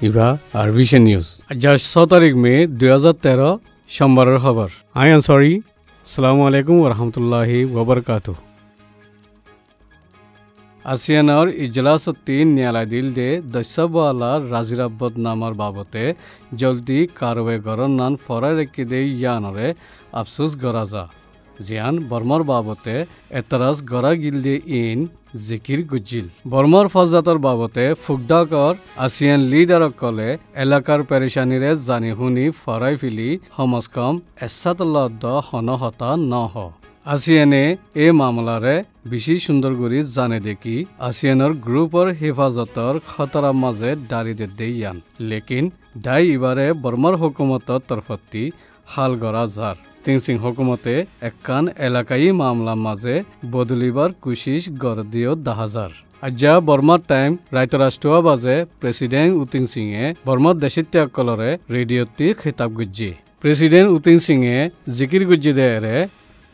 ইবা আরবিশন news আজ 6 তারিখ মে 2013 সোমবারের খবর আই আনসারি আসসালামু আলাইকুম ওয়া রাহমাতুল্লাহি ওয়া বারাকাতুহু আসিয়ানর ইজলাসতি ন্যায়ালয় দিল দে দশবালা রাজিরাব্বত নামার বাবতে জলদি কারওয়ে গরন নান ফরাই রেখে দে ইয়ানরে আফসোস গরাজা জিয়ান বর্মার বাবতে এতরাজ গরা গিলদে ইন জিকির গুজিল বর্মার ফজাতর বাবতে ফুকডাকর আসিয়ান লিডার কলে এলাকার পেরেশানিরে জানি শুনি ফরাই ফিলি সমাজকম এসাতল্লাদ হনহতা নহ আসিয়ানে এ মামলারে বেশি সুন্দর করে জানে দেখি আসিয়ানোর গ্রুপর হেফাজতর খতরা মাঝে দাঁড়িয়ে দেয়ান লেকিন ডাই ইবারে বর্মার হুকুমতর তরফতি হাল গড়া যার তিনসিং হুকুমতে একখান এলাকাই মামলা মাঝে বদলিবার কুশিস গড় দিও দাহাজার আজ্জা বর্মার টাইম রায়তরাষ্ট্র বাজে প্রেসিডেন্ট উতিং সিংয়ে বর্মার দেশিত্যাকলরে রেডিওটি খিতাব গুজ্জি প্রেসিডেন্ট উতিং সিংয়ে জিকির গুজ্জি দেয়রে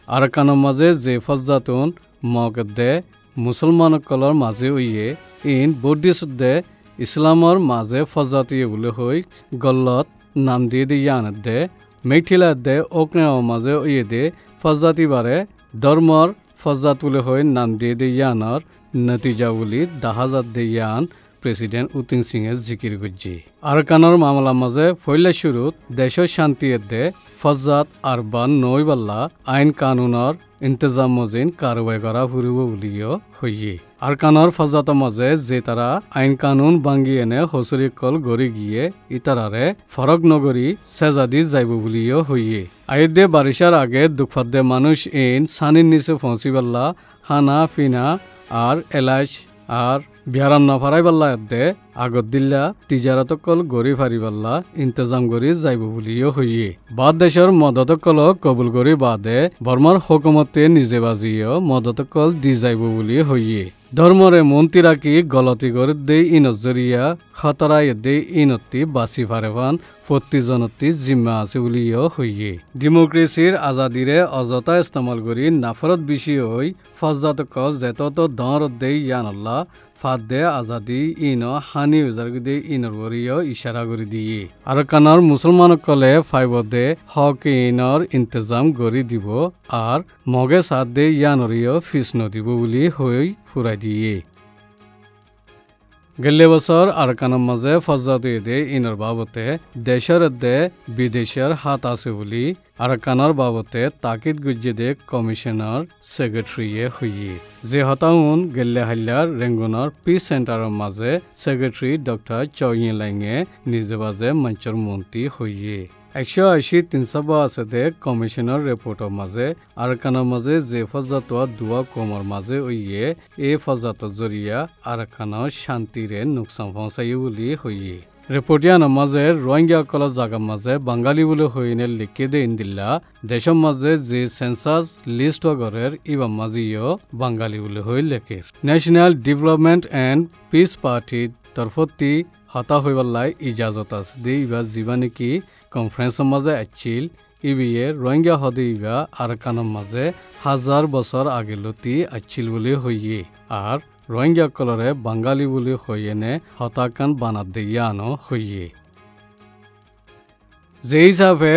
আরকানোর মাঝে যে ফজ্জাতুন মগদে মুসলমান কলর মাঝে উইয়ে ইন বৌদ্ধিসদে ইসলামর মাঝে ফজ্জাতীয় বলে হই গল্লত নাম দিয়ে দিয়ান দে মেঠিলা দে ওকে মাঝে উইয়ে দে ফজ্জাতি বারে ধর্মর ফজ্জাত বলে হই নাম দিয়ে দিয়ানর নতিজা বলি দাহাজাত দিয়ান প্রেসিডেন্ট উতিং সিংয়ে জিকির গুজ্জি আরকানোর মামলা মাঝে ফইলা শুরুত দেশের শান্তি দে ফজ্জাত আরবান নইবাল্লা আইন কানুনর ইন্তজাম মজিন কারওয়াই করা ফুরিব বুলিও হইয়ে আরকানোর ফজ্জাতৰ মাঝে যে তারা আইন কানুন ভাঙ্গি এনে হসুরি কল গড়ি গিয়ে ইতারারে ফরক নগরী সেজাদি যাইব বুলিও হইয়ে আইদে বারিশার আগে দুঃখাদ্দে মানুষ ইন সানির নিচে ফসিবাল্লা হানা ফিনা আর এলাচ আর বিহারাম না ফারাইবাল্লা দে আগত দিল্লা তিজারত কল গড়ি ফারিবাল্লা ইন্তজাম গড়ি যাইব বুলিও হইয়ে বাদ দেশের মদত কল কবুল গড়ি বাদে বর্মার হুকুমতে নিজে বাজিও মদত কল দি যাইব বুলি হইয়ে ধর্মরে মন্ত্রী রাখি গলতি করে দে ইনজরিয়া খতরাই দে ইনতি বাসি ফারেভান প্রতিজনতি জিম্মা আছে বুলিও হইয়ে ডেমোক্রেসির আজাদিরে অযথা ইস্তেমাল করি নাফরত বেশি হই ফজ্জাত কল যেত দর দে ইয়ানল্লাহ ফাদ দে আজাদি ইন হানি উজার দে ইনর বরিও ইশারা করে দিয়ে আর কানার মুসলমান কলে ফাইব দে হক ইনর ইন্তজাম করে দিব আর মগে সাদ দে ইয়ানরিও ফিস নদিব বুলি হই ফুরাই দিয়ে গেলে বছর আরকানোর মাঝে ফজ্জাতি দে ইনর বাবতে দেশের দে বিদেশের হাত আছে বলি আরকানোর বাবতে তাকিদ গুজ্জে দে কমিশনার সেক্রেটারিয়ে হইয়ে যে হতাউন গেলে হাল্লার রেঙ্গুনার পিস সেন্টারের মাঝে সেক্রেটারি ডক্টর চৌয়ে লাইঙে নিজে বাজে মঞ্চর মন্ত্রী হইয়ে 180-300 আছে দে কমিশনার রিপোর্টের মাঝে আরকানোর মাঝে যে ফজ্জাতোয়া দুয়া কমর মাঝে ওইয়ে এ ফজ্জাতর জরিয়া আরকানোর শান্তিরে নুকসান পৌঁছাই বলি হইয়ে রিপোর্টিয়ানোর মাঝে রোহিঙ্গা কলের জায়গার মাঝে বাঙালি বলে হইনে লিখে দে ইন্দিল্লা দেশের মাঝে যে সেন্সাস লিস্ট গড়ের ইবা মাঝিও বাঙালি বলে হই লেখের ন্যাশনাল ডেভেলপমেন্ট এন্ড পিস পার্টির তরফতি হতা হইবাল্লাই ইজাজত আছে দে ইবা জীবানে কি কনফারেন্সের মাঝে আছিল ইবিয়ে রোহিঙ্গা হদে ইবা আরকানোর মাঝে 1000 বছর আগে লতি আছিল বলে হইয়ে আর রোহিঙ্গা কলরে বাঙালি বলে হইয়েনে হতাকান বানাত দিয়ানো হইয়ে যে হিসাবে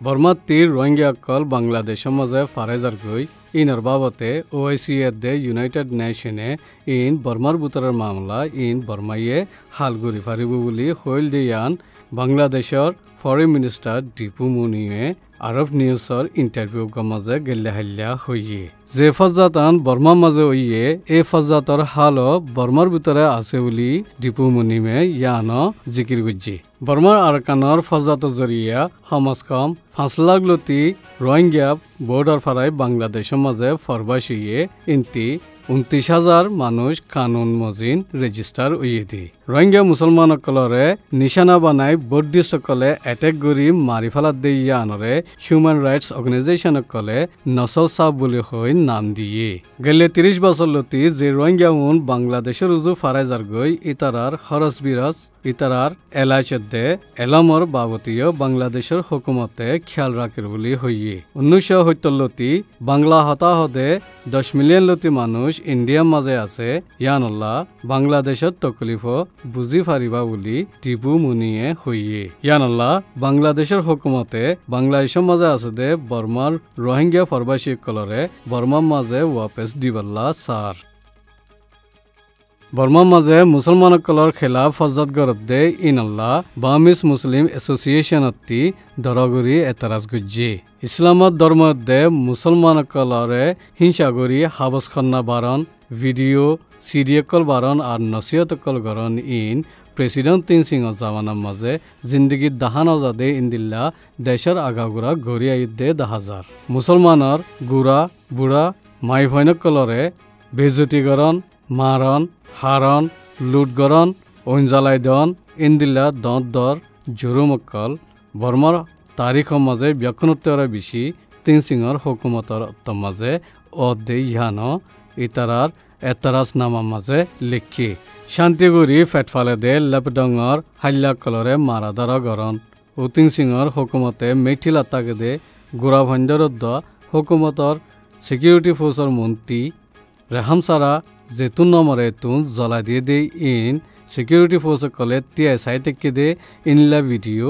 বর্মার তীর রোহিঙ্গা কল বাংলাদেশের মাঝে ফারেজার গই ইনর বাবতে ওআইসি দে ইউনাইটেড নেশনে ইন বর্মার বুতরের মামলা ইন বর্মাইয়ে হালগুড়ি ফারিব বলি হইল দিয়ান বাংলাদেশের ফরেন মিনিস্টার দীপু মুনিয়ে আরব নিউজর ইন্টারভিউ মাঝে গেলে হাল্লা হইয়ে যে ফজ্জাতান বর্মার মাঝে হইয়ে এই ফজ্জাতর হাল বর্মার ভিতরে আছে বলি দীপু মুনিমে ইয়ানো জিকির গুজ্জি বর্মার আরকানোর ফজ্জাতর জরিয়া সমাজ কম 5 লাখ লতি রোহিঙ্গা বর্ডার ফারাই বাংলাদেশের মাঝে ফরবাসিয়ে ইনতি 29,000 মানুষ কানুন মজিন রেজিস্টার উইয়ে দি রোহিঙ্গা মুসলমান কলরে নিশানা বানাই বৌদ্ধিষ্ট কলে এটেক গরি মারি ফেলাত দিয়ে আনরে হিউম্যান রাইটস অর্গানাইজেশন কলে নসল সাব বলে হই নাম দিয়ে গেলে 30 বছর লতি যে রোহিঙ্গা বাংলাদেশের উজু ফারাইজার গই ইতারার হরস বিরাজ ইতারার এলাচদে এলামর বাবতীয় বাংলাদেশের হুকুমতে খেয়াল রাখির বলি হইয়ে 1947 বাংলা হতাহতে 10 মিলিয়ন লতি মানুষ ইন্ডিয়ার মাঝে আছে ইয়ানল্লাহ বাংলাদেশত তকলিফ বুঝি ফারিবা বলি টিপু মুনিয়ে হইয়ে ইয়ানল্লাহ বাংলাদেশের হুকুমতে বাংলাদেশের মাঝে আছে দে বর্মার রোহিঙ্গা ফরবাসী কলরে বর্মার মাঝে ওয়াপেস দিবাল্লা সার বর্মার মাঝে মুসলমানসকলৰ খেলাফ ফজত গৰদে ইনল্লাহ বামিস মুসলিম এসোসিয়েশনতি দৰগুৰি এতাৰাজ গুজ্জি ইছলামত ধৰ্মদে মুসলমানসকলৰে হিংসাগুৰি হাবসখন্না বাৰণ ভিডিঅ' চিডিএকল বাৰণ আৰু নচিহতকল গৰণ ইন প্ৰেসিডেন্ট তিন সিংহ জামানার মাঝে জিন্দগি দাহান আজাদে ইন্দিল্লা দেশের আগাগুড়া ঘুরি আইদে দাহাজার মুসলমানের গুড়া বুড়া মাই ভৈনকলরে বেজুতিকরণ মারণ হারণ লুটগরণ ঐঞ্জালাইদন ইন্দিল্লা দত দর জুরুমক্কল বর্মার তাৰিখৰ মাঝে ব্যাখ্যানোত্তর বেশি তিন সিংহর হুকুমতর মাঝে অদে ইহান ইতারার এতারাজ নামার মাঝে লিখি শান্তিগুড়ি ফেটফালে দে লেপডঙর হাল্লাকলরে মারাদার গরণ উতিং সিংহর হুকুমতে মেথিল আত্মাকে দে গোড়া ভঞ্জরদ্দ হুকুমতর সিকিউরিটি ফোর্সর মন্ত্রী রেহামসারা জেতুন নম্বরে তুন জ্বলাই দিয়ে দে ইন সিকিউরিটি ফোর্স কলে তিয়াই চাই তেকে দে ইনলা ভিডিও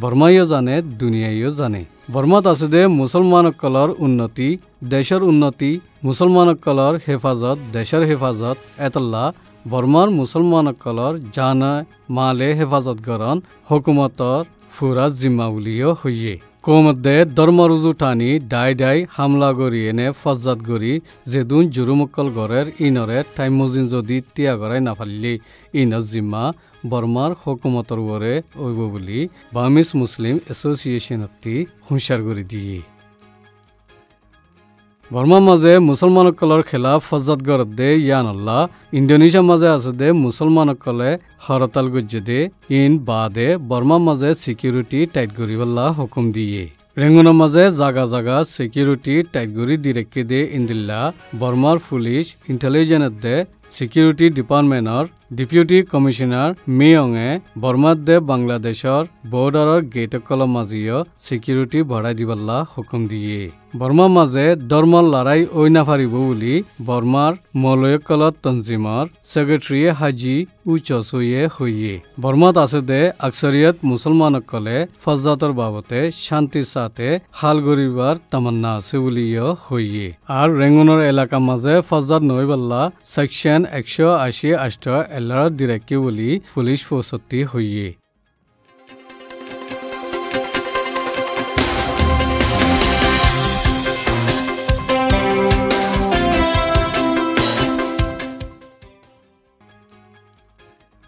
বর্মাইও জানে দুনিয়াইও জানে বর্মাত আছে দে মুসলমানসকলৰ উন্নতি দেশেৰ উন্নতি মুসলমানসকলৰ হেফাজত দেশেৰ হেফাজত এতল্লা বৰ্মাৰ মুসলমানসকলৰ জানা মালে হেফাজত গরণ হুকুমতর ফুরা জিম্মা বুলিও হইয়ে কোমদে ধর্মরুজু টানি ডাই ডাই হামলা গড়ি এনে ফজ্জাত গড়ি যেদুন জুরুমক্কল গড়ের ইনরে টাইম মজিন যদি তিয়া গড়াই নাফালিলে ইনর জিম্মা বর্মার হুকুমতর ওরে ওইব বলি বামিস মুসলিম এসোসিয়েশনতি হুঁশিয়ার করে দিয়ে বর্মার মাঝে মুসলমানসকলৰ খেলাফ ফজ্জাত গড়দে ইয়ানল্লাহ ইন্দোনেশিয়ার মাঝে আছে দে মুসলমানসকলে হরতাল গজ্জে দে ইন বাদে বর্মার মাঝে সিকিউরিটি টাইট করিবল্লা হুকুম দিয়ে রেঙ্গুনের মাঝে জাগা জাগা সিকিউরিটি টাইট করি দি রেখে দে ইন্দিল্লা বর্মার পুলিশ ইন্টেলিজেন্স দে সিকিউরিটি ডিপার্টমেন্টর ডেপুটি কমিশনার মিয়ঙে বর্মার দে বাংলাদেশর বর্ডারর গেটকলৰ মাজিও সিকিউরিটি বঢ়াই দিবল্লা হুকুম দিয়ে বর্মার মাঝে ধর্মর লড়াই ওই না পারিব বলি বর্মার মলয়কলত তঞ্জিমর সেক্রেটারি হাজি উচসইয়ে হইয়ে বর্মাত আছে দে আকসরিয়ত মুসলমানসকলে ফজ্জাতর বাবতে শান্তির সাথে হাল গরিবার তামান্না আছে বলিও হইয়ে আর রেঙ্গুনের এলাকার মাঝে ফজ্জাত নইবাল্লা সেকশন 188 এলার ডিরেক্টি বলি পুলিশ ফোর্সতি হইয়ে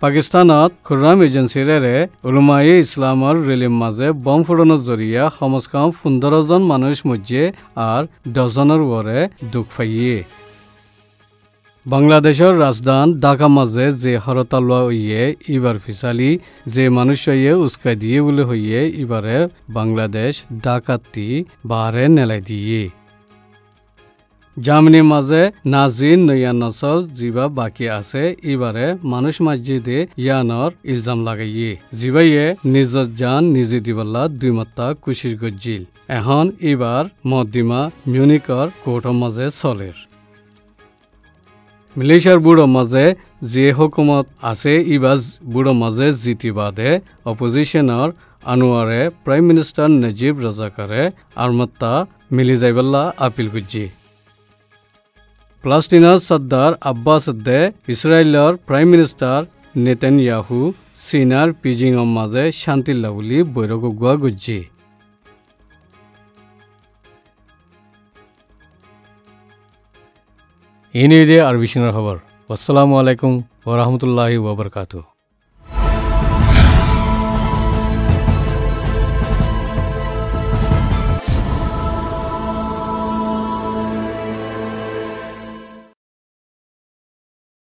পাকিস্তানত খুররাম এজেন্সিরে উলমায়ে ইসলামর রেলির মাঝে বম ফুটানোর জরিয়া কমসকম 15 জন মানুষ মধ্যে আর ডজনের ওরে দুঃখ পাইয়ে বাংলাদেশের রাজধান ঢাকা মাঝে যে হরতাল হইয়ে ইবার ফিসালি যে মানুষ হইয়ে উস্কাই দিয়ে বলে হইয়ে ইবারে বাংলাদেশ ডাকাতি বাহারে নেলাই দিয়ে জার্মানির মাঝে নাজিন নয়া নসল জিবা বাকি আছে ইবারে মানুষ মসজিদে ইয়ানর ইলজাম লাগাইয়ে জিবাইয়ে নিজর জান নিজে দিবল্লা 2 মাত্রা কুশির গজ্জিল এখন ইবার মদ্দিমা মিউনিকর কোর্টের মাঝে চলের মালয়েশিয়ার বুড়ো মাঝে যে হুকুমত আছে ইবার বুড়ো মাঝে জিতিবাদে অপোজিশনের আনোয়ারে প্রাইম মিনিস্টার নজিব রাজাকারে আরমাত্তা মিলি যাইবল্লা আপিল করছে প্লাস্টিনার সর্দার আব্বাস দে ইসরায়েলের প্রাইম মিনিস্টার নেতানিয়াহু চীনার পিজিংর মাঝে শান্তিল্লা বলি বৈরক গুয়া গুজছে ইনি দে আর বিশিনার খবর। আসসালামু আলাইকুম ওয়া রাহমাতুল্লাহি ওয়া বারাকাতুহু।